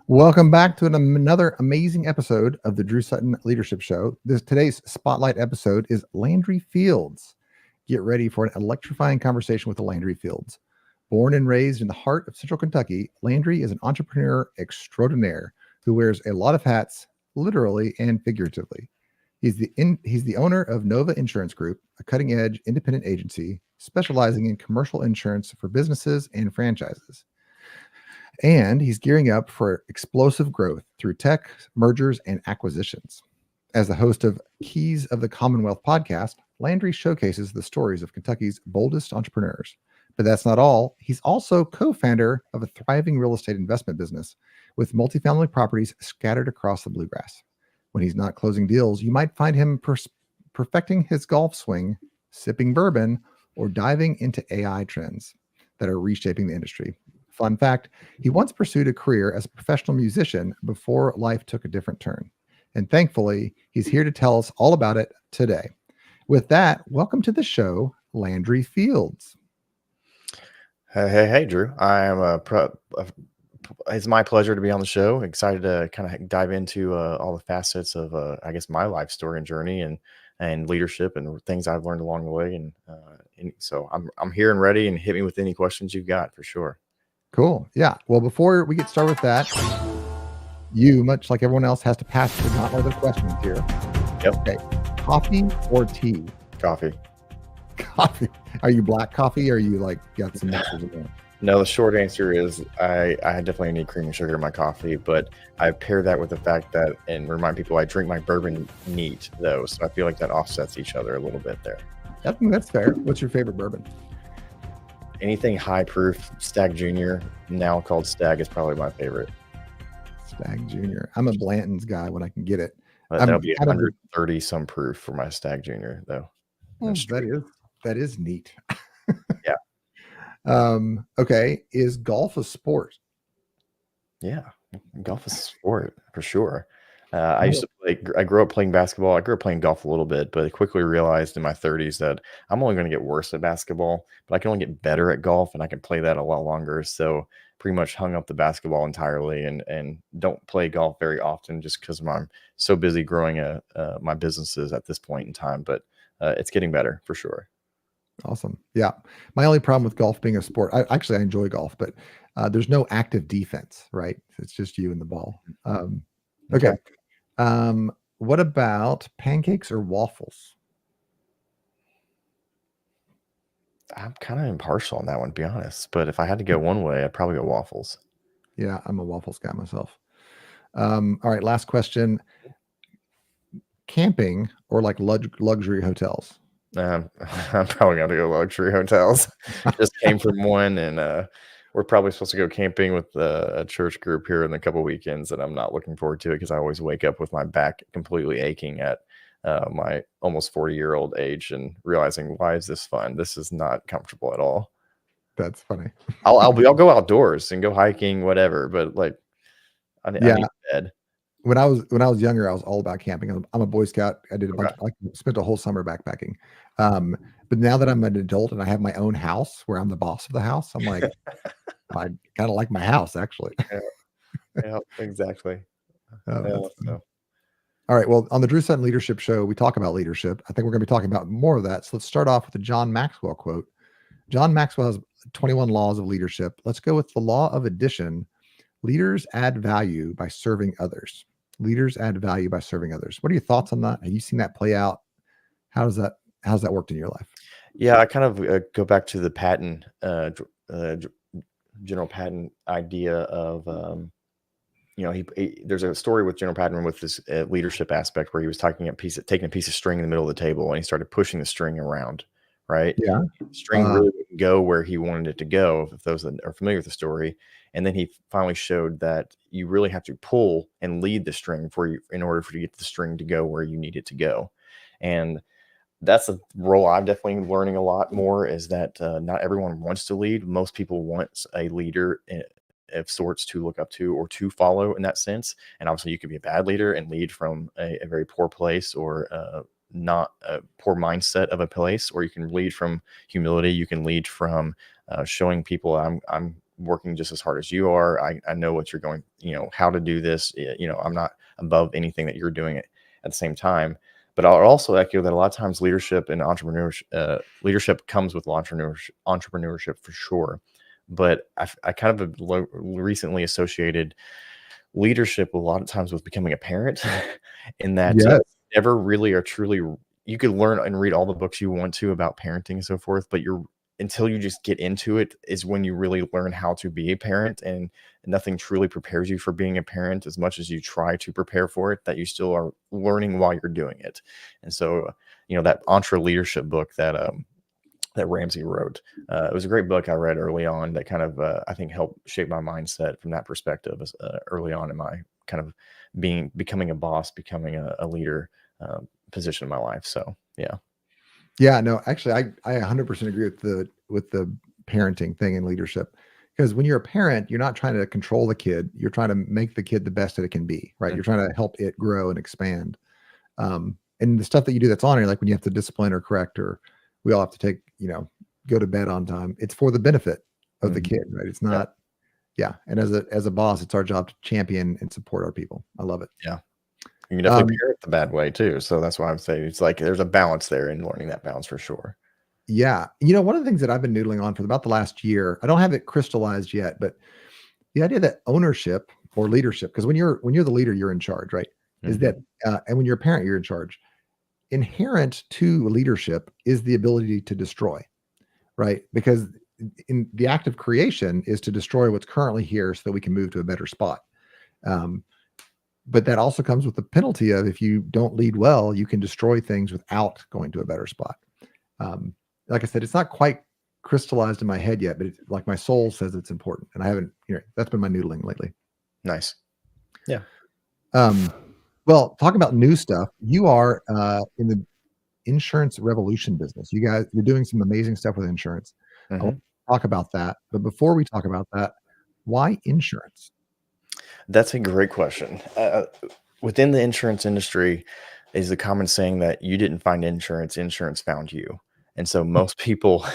Welcome back to another amazing episode of the Drew Sutton Leadership Show. Today's spotlight episode is Landry Fields. Get ready for an electrifying conversation with the Landry Fields. Born and raised in the heart of Central Kentucky, Landry is an entrepreneur extraordinaire who wears a lot of hats, literally and figuratively. He's the owner of Nova Insurance Group, a cutting-edge independent agency specializing in commercial insurance for businesses and franchises. And he's gearing up for explosive growth through tech, mergers, and acquisitions. As the host of Keys of the Commonwealth podcast, Landry showcases the stories of Kentucky's boldest entrepreneurs. But that's not all. He's also co-founder of a thriving real estate investment business with multifamily properties scattered across the bluegrass. When he's not closing deals, you might find him perfecting his golf swing, sipping bourbon, or diving into AI trends that are reshaping the industry. Fun fact, he once pursued a career as a professional musician before life took a different turn. And thankfully, he's here to tell us all about it today. With that, welcome to the show, Landry Fields. Hey, Drew. It's my pleasure to be on the show. Excited to kind of dive into all the facets of, I guess, my life story and journey and leadership and things I've learned along the way. And so I'm here and ready, and hit me with any questions you've got for sure. Cool. Yeah. Well, before we get started with that, you, much like everyone else, has to pass the gauntlet of questions here. Yep. Okay. Coffee or tea? Coffee. Coffee. Are you black coffee, or are you like got some mixers in there? No, the short answer is I definitely need cream and sugar in my coffee, but I pair that with the fact that, and remind people, I drink my bourbon neat though. So I feel like that offsets each other a little bit there. I think that's fair. What's your favorite bourbon? Anything high proof. Stag Junior, now called Stag, is probably my favorite. Stag Junior. I'm a Blanton's guy when I can get it. That'll be 130 some proof for my Stag Junior though. That is neat. Yeah. Okay. Is golf a sport? Yeah, golf is a sport for sure. I grew up playing basketball. I grew up playing golf a little bit, but I quickly realized in my 30s that I'm only going to get worse at basketball, but I can only get better at golf, and I can play that a lot longer. So pretty much hung up the basketball entirely and don't play golf very often just because I'm so busy growing my businesses at this point in time. But it's getting better for sure. Awesome. Yeah. My only problem with golf being a sport, I enjoy golf, but there's no active defense, right? It's just you and the ball. Okay. What about pancakes or waffles? I'm kind of impartial on that one, to be honest. But if I had to go one way, I'd probably go waffles. Yeah, I'm a waffles guy myself. All right, last question. Camping or like luxury hotels? I'm probably going to go luxury hotels. Just came from one, and we're probably supposed to go camping with a church group here in a couple weekends, and I'm not looking forward to it because I always wake up with my back completely aching at my almost 40-year-old age and realizing, why is this fun? This is not comfortable at all. That's funny. I'll go outdoors and go hiking, whatever, but like I need bed. When I was younger, I was all about camping. I'm a Boy Scout. I did I spent a whole summer backpacking. But now that I'm an adult and I have my own house where I'm the boss of the house, I'm like, I kind of like my house actually. Yeah, exactly. All right. Well, on the Drew Sutton Leadership Show, we talk about leadership. I think we're going to be talking about more of that. So let's start off with the John Maxwell quote. John Maxwell has 21 laws of leadership. Let's go with the law of addition. Leaders add value by serving others. Leaders add value by serving others. What are your thoughts on that? Have you seen that play out? How's that worked in your life? Yeah, I kind of go back to the Patton, General Patton idea of, there's a story with General Patton with this leadership aspect where he was taking a piece of string in the middle of the table, and he started pushing the string around, right? Yeah. String really wouldn't go where he wanted it to go, if those that are familiar with the story. And then he finally showed that you really have to pull and lead the string in order for you to get the string to go where you need it to go. And that's a role I'm definitely learning a lot more, is that not everyone wants to lead. Most people want a leader of sorts to look up to or to follow in that sense. And obviously you can be a bad leader and lead from a very poor place or not a poor mindset of a place, or you can lead from humility. You can lead from showing people I'm working just as hard as you are. I know what you're going, how to do this. I'm not above anything that you're doing at the same time. But I'll also echo that a lot of times leadership and leadership comes with entrepreneurship for sure. But I kind of recently associated leadership a lot of times with becoming a parent in that Yes. never really or truly, you could learn and read all the books you want to about parenting and so forth, but until you just get into it is when you really learn how to be a parent, and nothing truly prepares you for being a parent as much as you try to prepare for it, that you still are learning while you're doing it. And so, that Entre Leadership book that Ramsey wrote, it was a great book I read early on that kind of, I think helped shape my mindset from that perspective early on in my kind of becoming a boss, becoming a leader position in my life. So, yeah. Yeah, no, actually, I 100% agree with the parenting thing in leadership, because when you're a parent, you're not trying to control the kid. You're trying to make the kid the best that it can be, right? Mhm. You're trying to help it grow and expand. And the stuff that you do that's on it, like when you have to discipline or correct, or we all have to take, go to bed on time, it's for the benefit of the Mhm. kid, right? It's not, yeah. And as a boss, it's our job to champion and support our people. I love it. Yeah. You can definitely parent the bad way too. So that's why I'm saying it's like there's a balance there, in learning that balance for sure. Yeah. One of the things that I've been noodling on for about the last year, I don't have it crystallized yet, but the idea that ownership or leadership, because when you're the leader, you're in charge, right? Is that and when you're a parent, you're in charge. Inherent to leadership is the ability to destroy, right? Because in the act of creation is to destroy what's currently here so that we can move to a better spot. But that also comes with the penalty of, if you don't lead well, you can destroy things without going to a better spot. Like I said, it's not quite crystallized in my head yet, but it's like my soul says it's important, and I haven't. That's been my noodling lately. Nice. Yeah. Well, talking about new stuff, you are in the insurance revolution business. You're doing some amazing stuff with insurance. I want to talk about that, but before we talk about that, why insurance? That's a great question. Within the insurance industry is the common saying that you didn't find insurance, insurance found you. And so most people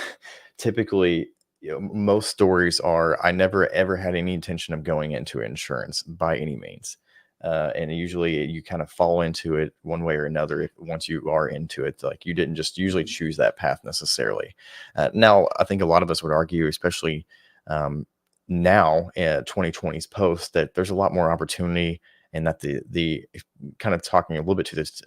typically, most stories are, I never ever had any intention of going into insurance by any means. And usually you kind of fall into it one way or another. Once you are into it, like you didn't just usually choose that path necessarily. Now, I think a lot of us would argue, especially now 2020's post, that there's a lot more opportunity, and that the kind of talking a little bit to this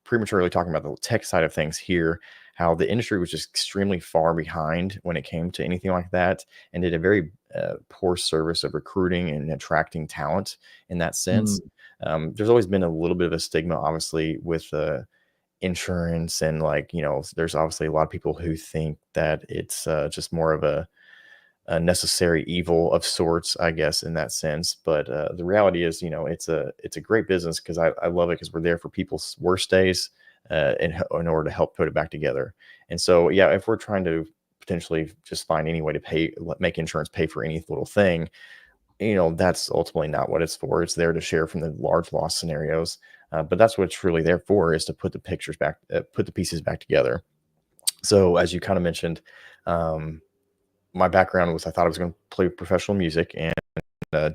prematurely talking about the tech side of things here, how the industry was just extremely far behind when it came to anything like that, and did a very poor service of recruiting and attracting talent in that sense. There's always been a little bit of a stigma, obviously, with insurance, and there's obviously a lot of people who think that it's just more of a necessary evil of sorts, I guess, in that sense. But the reality is, it's a great business, because I love it, because we're there for people's worst days in order to help put it back together. And so, yeah, if we're trying to potentially just find any way to make insurance pay for any little thing, that's ultimately not what it's for. It's there to share from the large loss scenarios. But that's what it's really there for, is to put the pieces back together. So as you kind of mentioned, my background was, I thought I was going to play professional music, and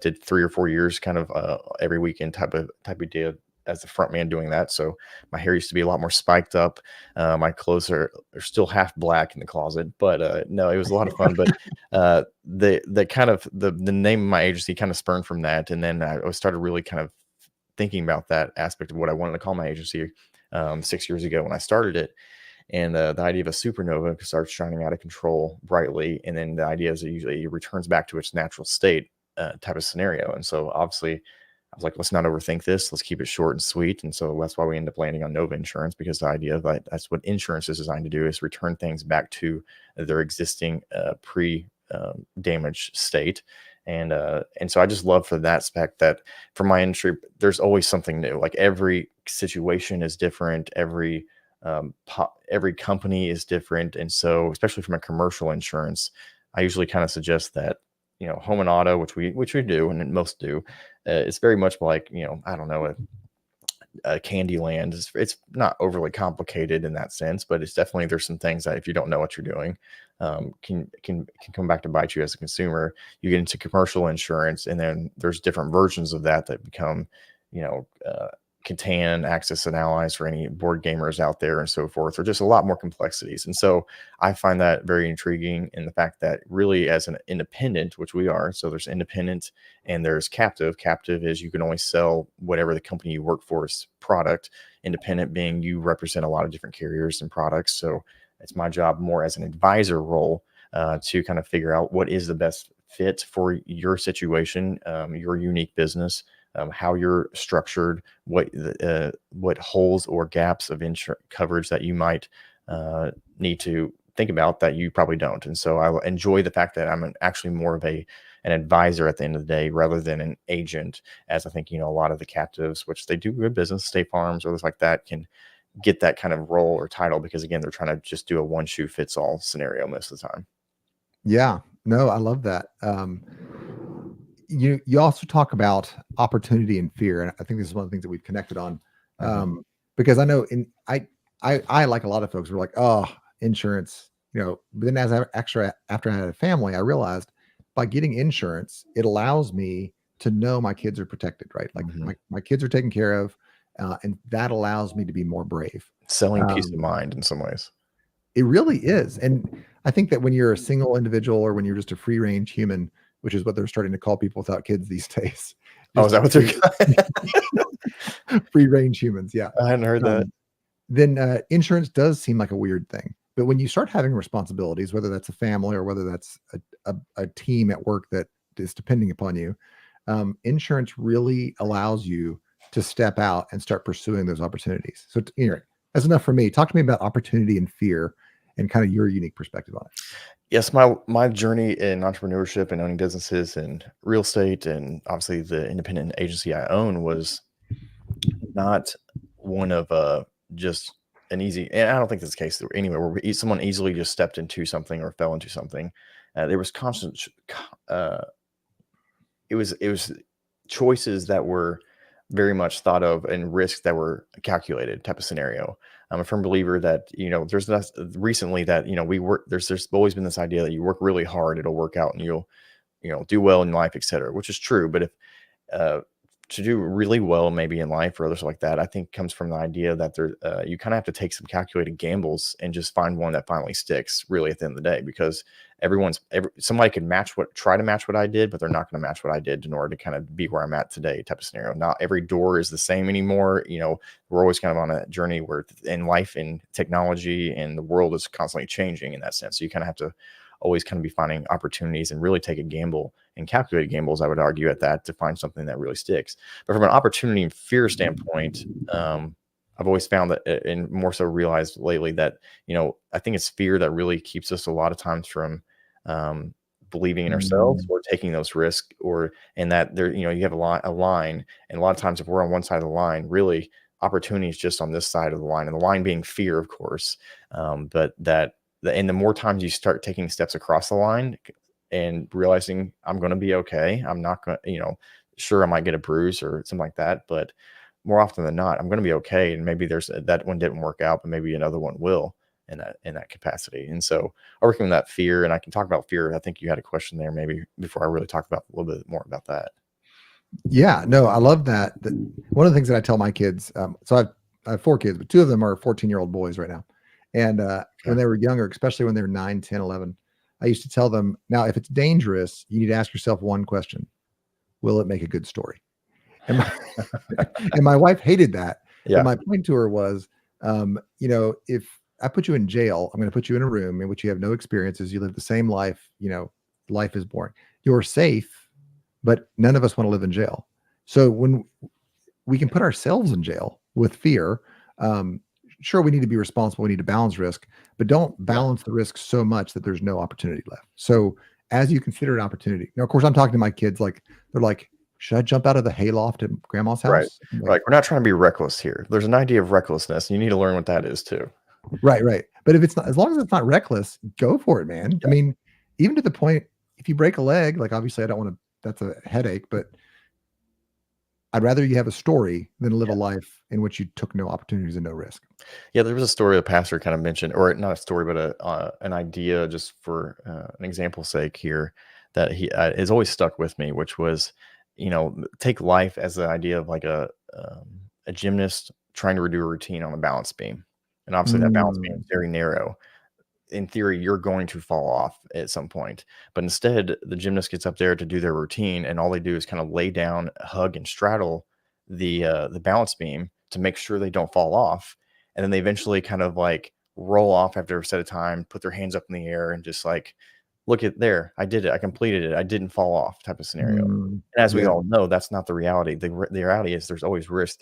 did 3 or 4 years kind of every weekend type of deal as the front man doing that. So my hair used to be a lot more spiked up. My clothes are still half black in the closet, but no, it was a lot of fun. But the kind of the name of my agency kind of spurned from that. And then I started really kind of thinking about that aspect of what I wanted to call my agency 6 years ago when I started it. And the idea of a supernova starts shining out of control brightly. And then the idea is it usually returns back to its natural state type of scenario. And so obviously I was like, let's not overthink this. Let's keep it short and sweet. And so that's why we end up landing on Nova Insurance, because the idea that that's what insurance is designed to do, is return things back to their existing pre-damage state. And so I just love for that aspect that for my industry, there's always something new. Like every situation is different. Every company is different. And so, especially from a commercial insurance, I usually kind of suggest that, home and auto, which we do, and most do, it's very much like, I don't know, a candy land. It's not overly complicated in that sense, but it's definitely, there's some things that if you don't know what you're doing, can come back to bite you as a consumer. You get into commercial insurance, and then there's different versions of that become, Catan, Axis, and Allies for any board gamers out there, and so forth, or just a lot more complexities. And so I find that very intriguing in the fact that really, as an independent, which we are, so there's independent and there's captive. Captive is you can only sell whatever the company you work for's product. Independent being you represent a lot of different carriers and products. So it's my job more as an advisor role to kind of figure out what is the best fit for your situation, your unique business, how you're structured, what holes or gaps of insurance coverage that you might need to think about that you probably don't. And so I enjoy the fact that I'm actually more of an advisor at the end of the day rather than an agent, as I think, a lot of the captives, which they do good business, State Farms or others like that, can get that kind of role or title because, again, they're trying to just do a one shoe fits all scenario most of the time. Yeah, no, I love that. You also talk about opportunity and fear, and I think this is one of the things that we've connected on, because I know I like a lot of folks were like, oh, insurance, but then after I had a family, I realized by getting insurance, it allows me to know my kids are protected, right? Like my kids are taken care of, and that allows me to be more brave. Selling peace of mind in some ways. It really is. And I think that when you're a single individual or when you're just a free range human, which is what they're starting to call people without kids these days. Oh, is that what they're free range humans? Yeah. I hadn't heard that. Then insurance does seem like a weird thing. But when you start having responsibilities, whether that's a family or whether that's a team at work that is depending upon you, insurance really allows you to step out and start pursuing those opportunities. So anyway, that's enough for me. Talk to me about opportunity and fear and kind of your unique perspective on it. Yes, my journey in entrepreneurship and owning businesses and real estate, and obviously the independent agency I own, was not one of just an easy. And I don't think that's the case anywhere where someone easily just stepped into something or fell into something. There was constant. It was choices that were very much thought of and risks that were calculated type of scenario. I'm a firm believer that, there's this, recently that, we work, there's always been this idea that you work really hard, it'll work out and you'll, do well in life, et cetera, which is true. But if, to do really well, maybe in life or others like that, I think comes from the idea that you kind of have to take some calculated gambles and just find one that finally sticks really at the end of the day, because somebody could try to match what I did, but they're not going to match what I did in order to kind of be where I'm at today type of scenario. Not every door is the same anymore. We're always kind of on a journey where in life and technology and the world is constantly changing in that sense. So you kind of have to always kind of be finding opportunities and really take a gamble and calculated gambles, I would argue, at that to find something that really sticks. But from an opportunity and fear standpoint, I've always found that, and more so realized lately, that, I think it's fear that really keeps us a lot of times from believing in ourselves or taking those risks, and that there, you have a line. And a lot of times if we're on one side of the line, really opportunity is just on this side of the line, and the line being fear, of course. And the more times you start taking steps across the line and realizing I'm going to be okay, I'm not going to, sure, I might get a bruise or something like that, but more often than not, I'm going to be okay. And maybe that one didn't work out, but maybe another one will in that capacity. And so working with that fear, and I can talk about fear. I think you had a question there maybe before I really talk about a little bit more about that. Yeah, no, I love that. One of the things that I tell my kids, so I have 4 kids, but 2 of them are 14-year-old boys right now. And when they were younger, especially when they were 9, 10, 11, I used to tell them, now, if it's dangerous, you need to ask yourself one question: will it make a good story? And my wife hated that. Yeah. And my point to her was, if I put you in jail, I'm going to put you in a room in which you have no experiences. You live the same life. Life is boring. You're safe, but none of us want to live in jail. So when we can put ourselves in jail with fear, sure, we need to be responsible. We need to balance risk, but don't balance the risk so much that there's no opportunity left. So as you consider an opportunity, now, of course, I'm talking to my kids, like, they're like, should I jump out of the hayloft at grandma's house? Right. Like, we're not trying to be reckless here. There's an idea of recklessness, and you need to learn what that is too. Right. But if it's not, as long as it's not reckless, go for it, man. Yeah. I mean, even to the point, if you break a leg, like, obviously I don't want to, that's a headache, but I'd rather you have a story than live a Yeah. life in which you took no opportunities and no risk. Yeah, there was a story a pastor kind of mentioned, or not a story, but an idea, just for an example's sake here, that he has always stuck with me, which was, take life as the idea of like a gymnast trying to do a routine on a balance beam, and obviously that balance beam is Mm, very narrow. In theory, you're going to fall off at some point, but instead, the gymnast gets up there to do their routine, and all they do is kind of lay down, hug, and straddle the balance beam to make sure they don't fall off, and then they eventually kind of like roll off after a set of time, put their hands up in the air, and just like, look at there, I did it, I completed it, I didn't fall off, type of scenario. And as we yeah. all know, that's not the reality. The reality is there's always risk.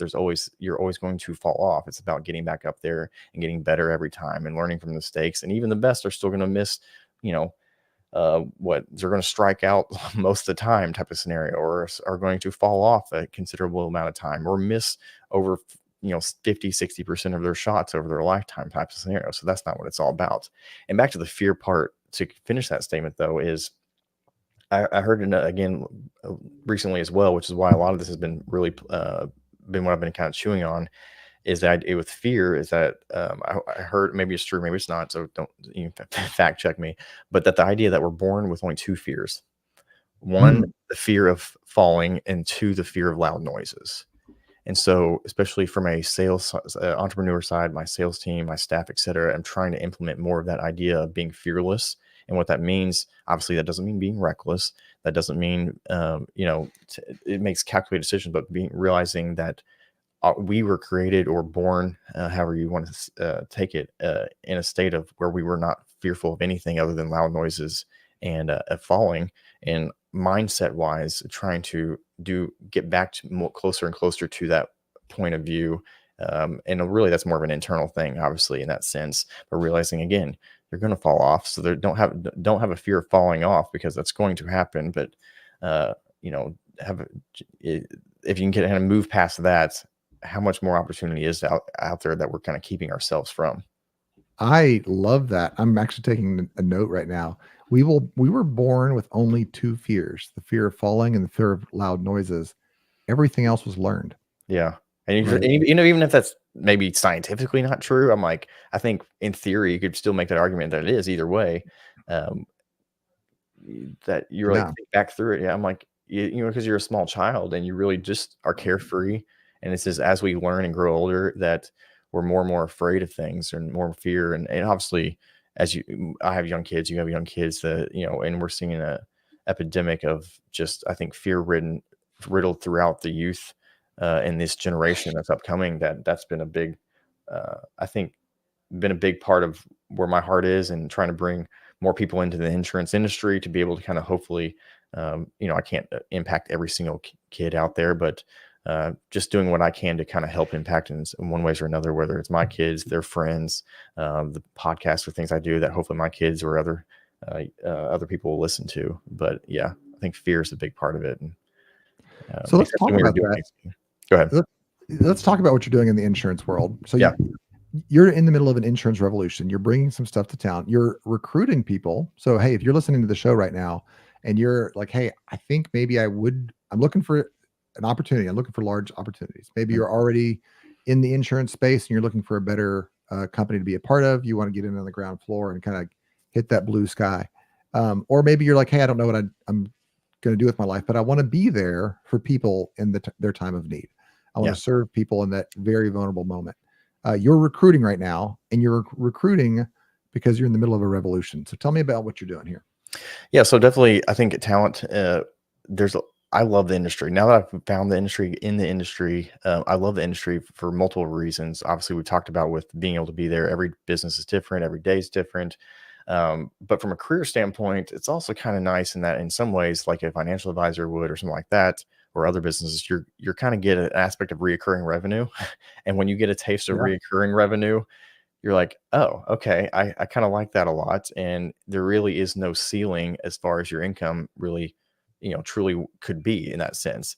You're always going to fall off. It's about getting back up there and getting better every time and learning from the mistakes. And even the best are still going to miss, you know, what they're going to strike out most of the time, type of scenario, or are going to fall off a considerable amount of time, or miss over 50-60% of their shots over their lifetime, type of scenario. So that's not what it's all about. And back to the fear part, to finish that statement though, is I heard it again recently as well, which is why a lot of this has been really been what I've been kind of chewing on. Is that with fear? Is that I heard, maybe it's true, maybe it's not. So don't fact check me. But that the idea that we're born with only two fears: one, Hmm. the fear of falling, and two, the fear of loud noises. And so, especially from a sales entrepreneur side, my sales team, my staff, et cetera, I'm trying to implement more of that idea of being fearless. And what that means, obviously, that doesn't mean being reckless. That doesn't mean, it makes calculated decisions, but realizing that we were created or born, however you want to take it, in a state of where we were not fearful of anything other than loud noises and falling. And mindset wise, trying to get back to more closer and closer to that point of view. And really, that's more of an internal thing, obviously, in that sense. But realizing again, you're going to fall off, so don't have a fear of falling off, because that's going to happen. But uh, you know, if you can kind of move past that, how much more opportunity is out there that we're kind of keeping ourselves from. I love that. I'm actually taking a note right now. We were born with only two fears: the fear of falling and the fear of loud noises. Everything else was learned, Yeah. And, right? even if that's maybe scientifically not true, I'm like, I think in theory, you could still make that argument that it is either way. Um, that you're like, Yeah. think back through it. Yeah. I'm like, because you're a small child and you really just are carefree. And it's just as we learn and grow older that we're more and more afraid of things and more fear. And obviously, I have young kids, you have young kids that, and we're seeing a epidemic of just, I think, riddled throughout the youth in this generation that's upcoming. That's been a big, I think, been a big part of where my heart is, and trying to bring more people into the insurance industry to be able to kind of hopefully, I can't impact every single kid out there, but just doing what I can to kind of help impact in one ways or another, whether it's my kids, their friends, the podcasts or things I do that hopefully my kids or other people will listen to. But yeah, I think fear is a big part of it. And, So let's especially talk when you're about doing that. things. Go ahead. Let- Let's talk about what you're doing in the insurance world. So Yeah. you're in the middle of an insurance revolution. You're bringing some stuff to town. You're recruiting people. So hey, if you're listening to the show right now and you're like, hey, I think maybe I'm looking for an opportunity. I'm looking for large opportunities. Maybe you're already in the insurance space and you're looking for a better company to be a part of. You want to get in on the ground floor and kind of hit that blue sky. Or maybe you're like, hey, I don't know what I'm going to do with my life, but I want to be there for people in their time of need. I want Yeah. to serve people in that very vulnerable moment. You're recruiting right now, and you're recruiting because you're in the middle of a revolution. So tell me about what you're doing here. Yeah, so definitely, I think talent. I love the industry. Now that I've found the industry in the industry, I love the industry for multiple reasons. Obviously, we talked about with being able to be there. Every business is different. Every day is different. But from a career standpoint, it's also kind of nice in that, in some ways, like a financial advisor would, or something like that, or other businesses, you're kind of get an aspect of reoccurring revenue. And when you get a taste of Yeah. reoccurring revenue, you're like, oh, okay, I kind of like that a lot. And there really is no ceiling as far as your income really, truly could be in that sense.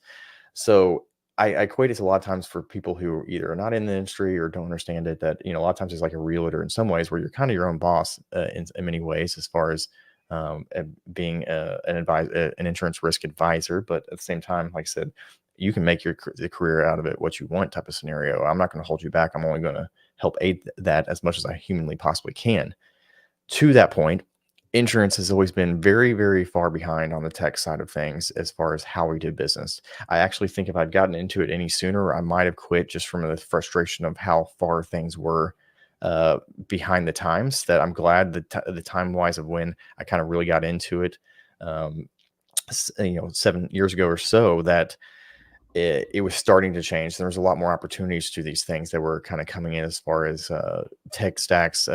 So I equate it to a lot of times for people who either are not in the industry or don't understand it, that, a lot of times it's like a realtor in some ways, where you're kind of your own boss in many ways, as far as being an insurance risk advisor. But at the same time, like I said, you can make the career out of it what you want type of scenario. I'm not going to hold you back. I'm only going to help aid that as much as I humanly possibly can. To that point, insurance has always been very, very far behind on the tech side of things as far as how we do business. I actually think if I'd gotten into it any sooner, I might have quit just from the frustration of how far things were behind the times. That I'm glad the time wise of when I kind of really got into it, 7 years ago or so, that it was starting to change. There was a lot more opportunities to these things that were kind of coming in as far as tech stacks,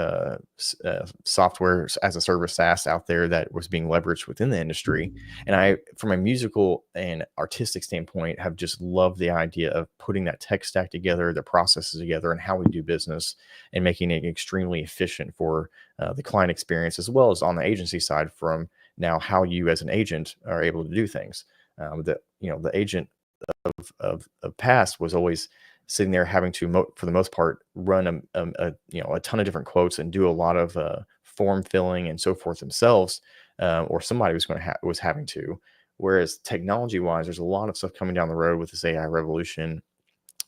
software as a service SaaS out there that was being leveraged within the industry. And I, from a musical and artistic standpoint, have just loved the idea of putting that tech stack together, the processes together, and how we do business, and making it extremely efficient for the client experience, as well as on the agency side, from now how you as an agent are able to do things. The agent of past was always sitting there having to, for the most part, run a ton of different quotes and do a lot of form filling and so forth themselves, or somebody was having to. Whereas technology wise, there's a lot of stuff coming down the road with this AI revolution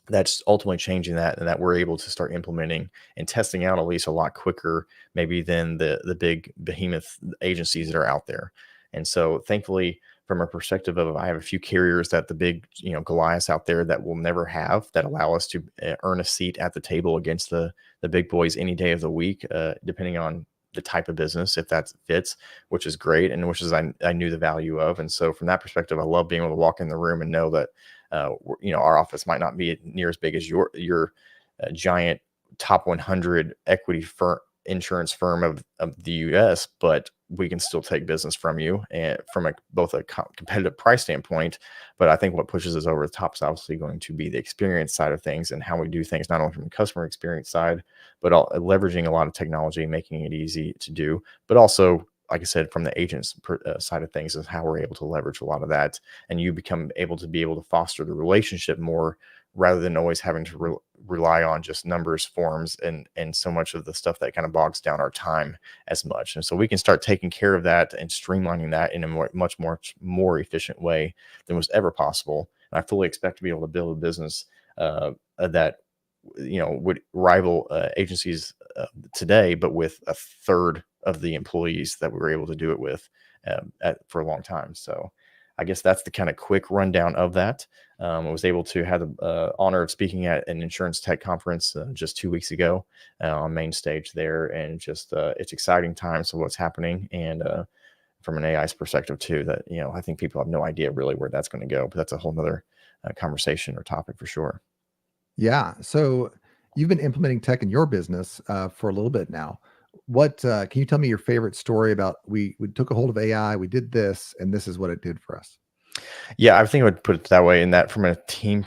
that's ultimately changing that, and that we're able to start implementing and testing out at least a lot quicker maybe than the big behemoth agencies that are out there. And so thankfully, from a perspective of, I have a few carriers that the big, Goliaths out there that will never have, that allow us to earn a seat at the table against the big boys any day of the week, depending on the type of business, if that fits, which is great. And which is, I knew the value of. And so from that perspective, I love being able to walk in the room and know that, our office might not be near as big as your giant top 100 equity firm, insurance firm of the US, but we can still take business from you, and from both a competitive price standpoint. But I think what pushes us over the top is obviously going to be the experience side of things, and how we do things, not only from the customer experience side, but leveraging a lot of technology, making it easy to do, but also, like I said, from the agent's side of things, is how we're able to leverage a lot of that. And you become able to foster the relationship more, rather than always having to rely on just numbers, forms, and so much of the stuff that kind of bogs down our time as much. And so we can start taking care of that and streamlining that in a much more efficient way than was ever possible. And I fully expect to be able to build a business that would rival agencies today, but with a third of the employees that we were able to do it with for a long time. So I guess that's the kind of quick rundown of that. I was able to have the honor of speaking at an insurance tech conference just 2 weeks ago on main stage there, and just it's exciting times of what's happening. And from an AI's perspective too, that I think people have no idea really where that's going to go, but that's a whole nother conversation or topic for sure. Yeah. So you've been implementing tech in your business for a little bit now. What can you tell me your favorite story about? We took a hold of AI, we did this, and this is what it did for us. Yeah, I think I would put it that way. In that, from a team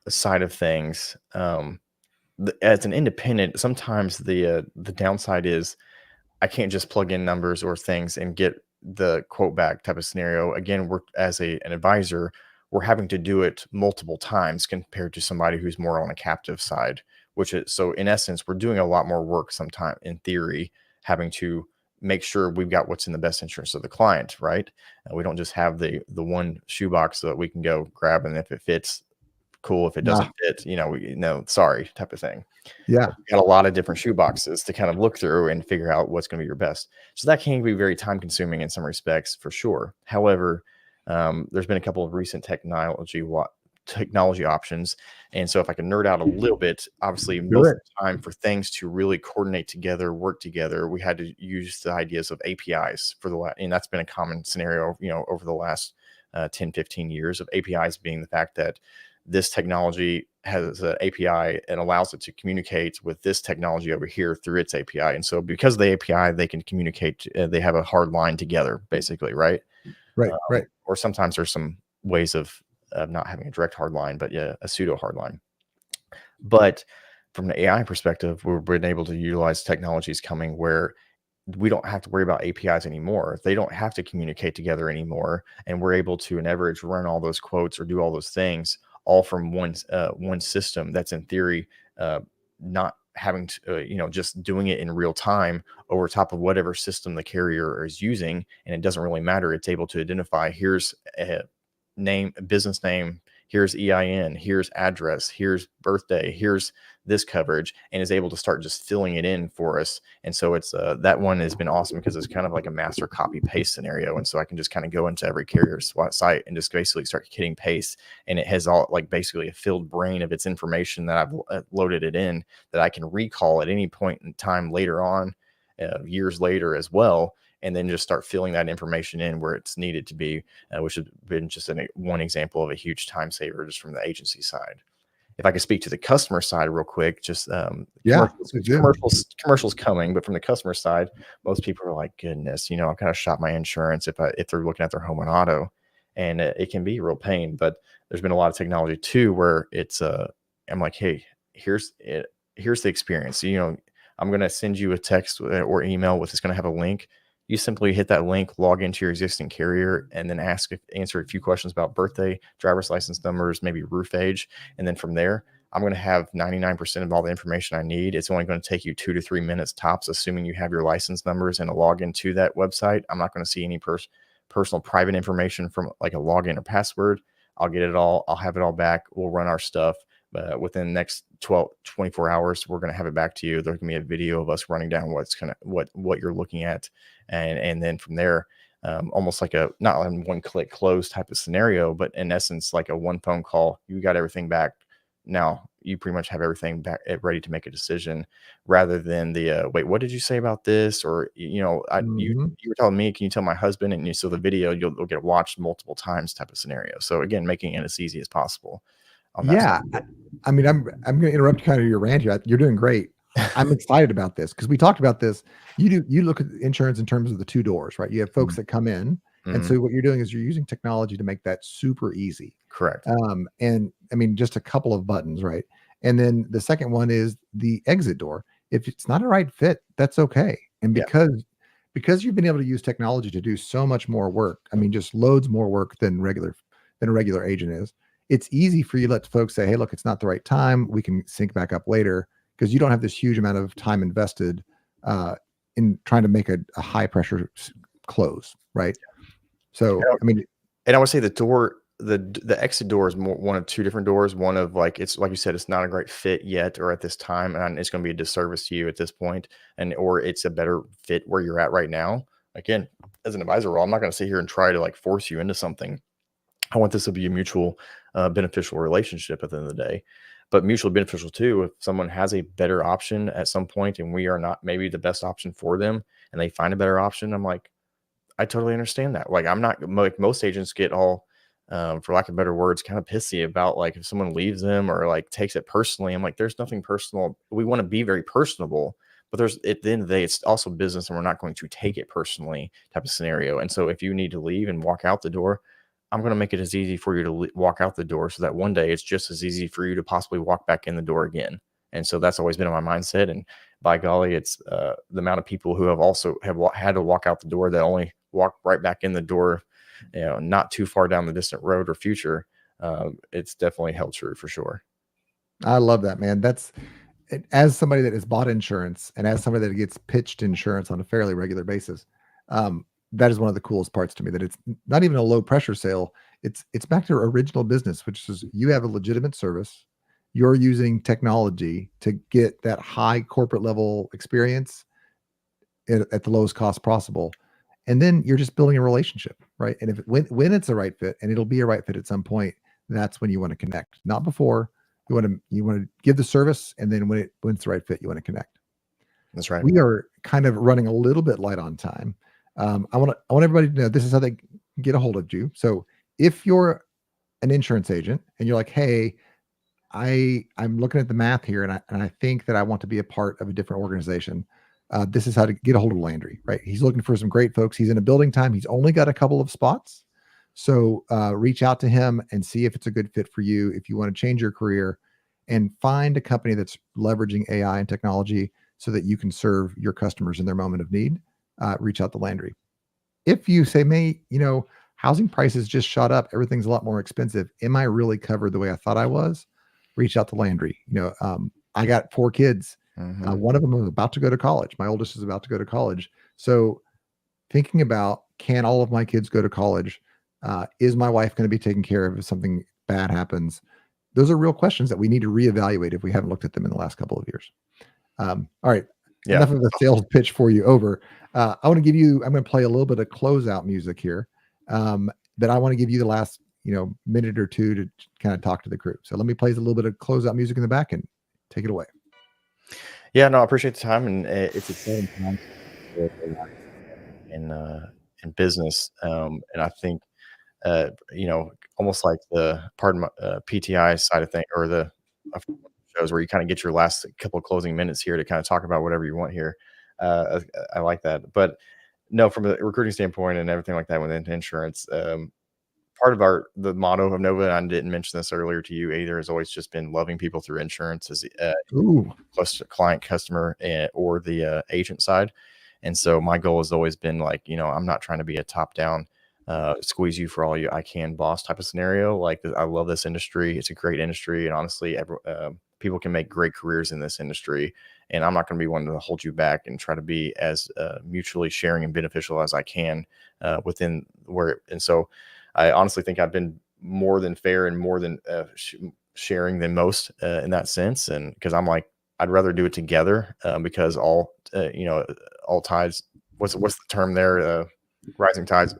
side of things, as an independent, sometimes the downside is I can't just plug in numbers or things and get the quote back type of scenario. Again, we're as an advisor, we're having to do it multiple times compared to somebody who's more on a captive side, which is, so in essence, we're doing a lot more work sometime in theory, having to make sure we've got what's in the best interest of the client, right? We don't just have the one shoebox that we can go grab, and if it fits, cool. If it doesn't fit, sorry, type of thing. Yeah. We've got a lot of different shoe boxes to kind of look through and figure out what's going to be your best. So that can be very time consuming in some respects, for sure. However, there's been a couple of recent technology options. And so if I can nerd out a little bit, obviously most of the time for things to really coordinate together, work together, we had to use the ideas of APIs and that's been a common scenario, over the last 10, 15 years, of APIs being the fact that this technology has an API and allows it to communicate with this technology over here through its API. And so because of the API, they can communicate, they have a hard line together, basically, right? Right. Or sometimes there's some ways of not having a direct hard line, but yeah, a pseudo hard line. But from the AI perspective, we've been able to utilize technologies coming where we don't have to worry about APIs anymore. They don't have to communicate together anymore. And we're able to, on average, run all those quotes or do all those things all from one system that's in theory not having to, just doing it in real time over top of whatever system the carrier is using. And it doesn't really matter. It's able to identify, here's business name, here's EIN, here's address, here's birthday, here's this coverage, and is able to start just filling it in for us. And so it's that one has been awesome because it's kind of like a master copy paste scenario. And so I can just kind of go into every carrier's site and just basically start hitting paste, and it has all like basically a filled brain of its information that I've loaded it in, that I can recall at any point in time later on, years later as well, and then just start filling that information in where it's needed to be, which has been just one example of a huge time saver just from the agency side. If I could speak to the customer side real quick, just commercials coming, but from the customer side, most people are like, goodness, I've got to shop my insurance if they're looking at their home and auto, and it can be a real pain. But there's been a lot of technology too, where it's I'm like, hey, here's the experience. I'm going to send you a text or email with, it's going to have a link. You simply hit that link, log into your existing carrier, and then answer a few questions about birthday, driver's license numbers, maybe roof age. And then from there, I'm going to have 99% of all the information I need. It's only going to take you 2 to 3 minutes tops, assuming you have your license numbers and a login to that website. I'm not going to see any personal private information from like a login or password. I'll get it all. I'll have it all back. We'll run our stuff. Within the next 24 hours, we're going to have it back to you. There's going to be a video of us running down what you're looking at. And then from there, almost like not a one click close type of scenario, but in essence, like a one phone call, you got everything back. Now you pretty much have everything back ready to make a decision, rather than the, wait, what did you say about this? Or, you were telling me, can you tell my husband? And so the video, you'll get watched multiple times type of scenario. So again, making it as easy as possible. Yeah. I'm going to interrupt kind of your rant here. You're doing great. I'm excited about this because we talked about this. You look at insurance in terms of the 2 doors, right? You have folks that come in. And so what you're doing is you're using technology to make that super easy. Correct. And I mean, just a couple of buttons, right? And then the second one is the exit door. If it's not a right fit, that's okay. And because you've been able to use technology to do so much more work, I mean, just loads more work than a regular agent is. It's easy for you to let folks say, hey, look, it's not the right time. We can sync back up later, because you don't have this huge amount of time invested in trying to make a high pressure close, right? So, I mean, and I would say the exit door is one of 2 different doors. One of it's like you said, it's not a great fit yet or at this time, and it's going to be a disservice to you at this point, or it's a better fit where you're at right now. Again, as an advisor role, I'm not going to sit here and try to like force you into something. I want this to be a mutual beneficial relationship at the end of the day, but mutually beneficial too. If someone has a better option at some point and we are not maybe the best option for them, and they find a better option, I'm like, I totally understand that. Like, I'm not like most agents get all, for lack of better words, kind of pissy about like if someone leaves them or like takes it personally. I'm like, there's nothing personal. We want to be very personable, but at the end of the day, it's also business, and we're not going to take it personally type of scenario. And so if you need to leave and walk out the door, I'm going to make it as easy for you to walk out the door, so that one day it's just as easy for you to possibly walk back in the door again. And so that's always been in my mindset. And by golly, it's the amount of people who have had to walk out the door that only walk right back in the door, not too far down the distant road or future. It's definitely held true for sure. I love that, man. That's, as somebody that has bought insurance and as somebody that gets pitched insurance on a fairly regular basis, that is one of the coolest parts to me, that it's not even a low pressure sale. It's back to original business, which is you have a legitimate service. You're using technology to get that high corporate level experience at the lowest cost possible. And then you're just building a relationship, right? And when it's a right fit, and it'll be a right fit at some point, that's when you want to connect, not before. You want to give the service, and then when it's the right fit, you want to connect. That's right. We are kind of running a little bit light on time. I want everybody to know this is how they get a hold of you. So if you're an insurance agent and you're like, hey, I'm looking at the math here, and I think that I want to be a part of a different organization, this is how to get a hold of Landry, right? He's looking for some great folks. He's in a building time. He's only got a couple of spots. So reach out to him and see if it's a good fit for you. If you want to change your career, and find a company that's leveraging AI and technology so that you can serve your customers in their moment of need, reach out to Landry. If you say, housing prices just shot up, everything's a lot more expensive, am I really covered the way I thought I was? Reach out to Landry. I got 4 kids. One of them is about to go to college. My oldest is about to go to college. So thinking about, can all of my kids go to college? Is my wife going to be taken care of if something bad happens? Those are real questions that we need to reevaluate if we haven't looked at them in the last couple of years. All right. Yeah. Enough of a sales pitch for you over. I'm going to play a little bit of closeout music here. But I want to give you the last, minute or two to kind of talk to the crew. So let me play a little bit of closeout music in the back and take it away. Yeah, no, I appreciate the time, and it's exciting time in business. And I think, almost like the PTI side of thing, or the shows where you kind of get your last couple of closing minutes here to kind of talk about whatever you want here. I like that. But no, from a recruiting standpoint and everything like that within insurance, part of the motto of Nova, and I didn't mention this earlier to you either, has always just been loving people through insurance as close to client, customer, or the agent side. And so my goal has always been like, I'm not trying to be a top down, squeeze you for all I can boss type of scenario. Like, I love this industry. It's a great industry. And honestly, people can make great careers in this industry. And I'm not going to be one to hold you back and try to be as mutually sharing and beneficial as I can within where. And so I honestly think I've been more than fair and more than sharing than most in that sense. And because I'm like, I'd rather do it together because all tides, what's the term there? Rising tides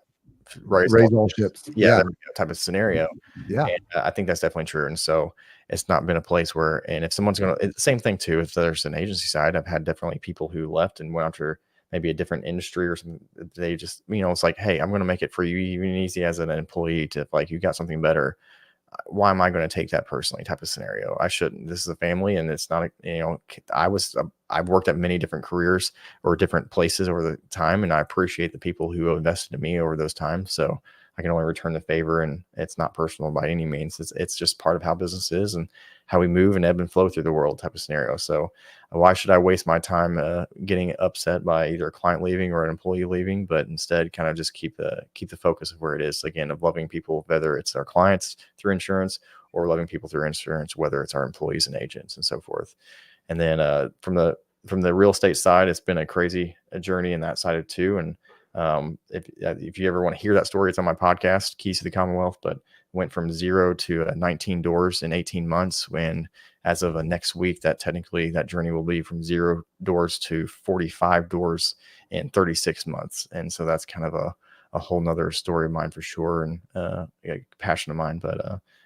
raise all ships. Yeah. Type of scenario. Yeah. And I think that's definitely true. And so it's not been a place where, and if someone's going to, same thing too, if there's an agency side, I've had definitely people who left and went after maybe a different industry or something. They just, it's like, hey, I'm going to make it for you even easy as an employee to, like, you got something better. Why am I going to take that personally type of scenario? I shouldn't. This is a family, and it's not, I've worked at many different careers or different places over the time, and I appreciate the people who have invested in me over those times. So I can only return the favor, and it's not personal by any means. It's just part of how business is and how we move and ebb and flow through the world type of scenario. So why should I waste my time getting upset by either a client leaving or an employee leaving, but instead kind of just keep the focus of where it is, again, of loving people, whether it's our clients through insurance or loving people through insurance, whether it's our employees and agents and so forth. And then from the real estate side, it's been a crazy journey in that side of too. And if you ever want to hear that story, it's on my podcast, Keys to the Commonwealth, but went from 0 to 19 doors in 18 months, when as of next week, that technically that journey will be from 0 doors to 45 doors in 36 months. And so that's kind of a whole nother story of mine for sure. And a passion of mine, but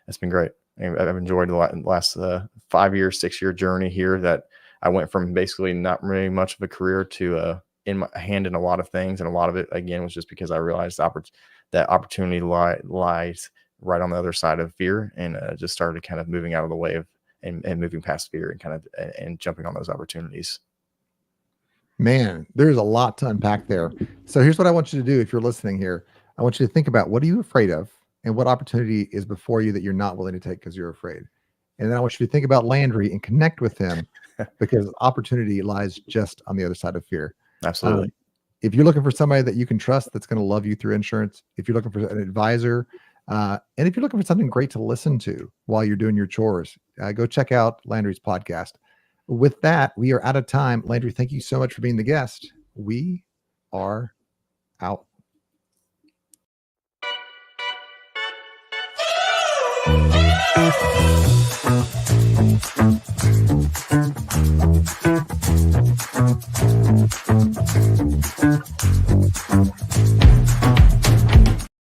it's been great. I've enjoyed the last 5 year, 6 year journey here, that I went from basically not really much of a career to in my hand in a lot of things. And a lot of it, again, was just because I realized that opportunity lies right on the other side of fear, and just started kind of moving out of the way of and moving past fear and kind of and jumping on those opportunities. Man, there's a lot to unpack there. So here's what I want you to do. If you're listening here, I want you to think about, what are you afraid of, and what opportunity is before you that you're not willing to take because you're afraid. And then I want you to think about Landry and connect with him because opportunity lies just on the other side of fear. Absolutely. If you're looking for somebody that you can trust, that's going to love you through insurance, if you're looking for an advisor, and if you're looking for something great to listen to while you're doing your chores, go check out Landry's podcast. With that, we are out of time. Landry, thank you so much for being the guest. We are out.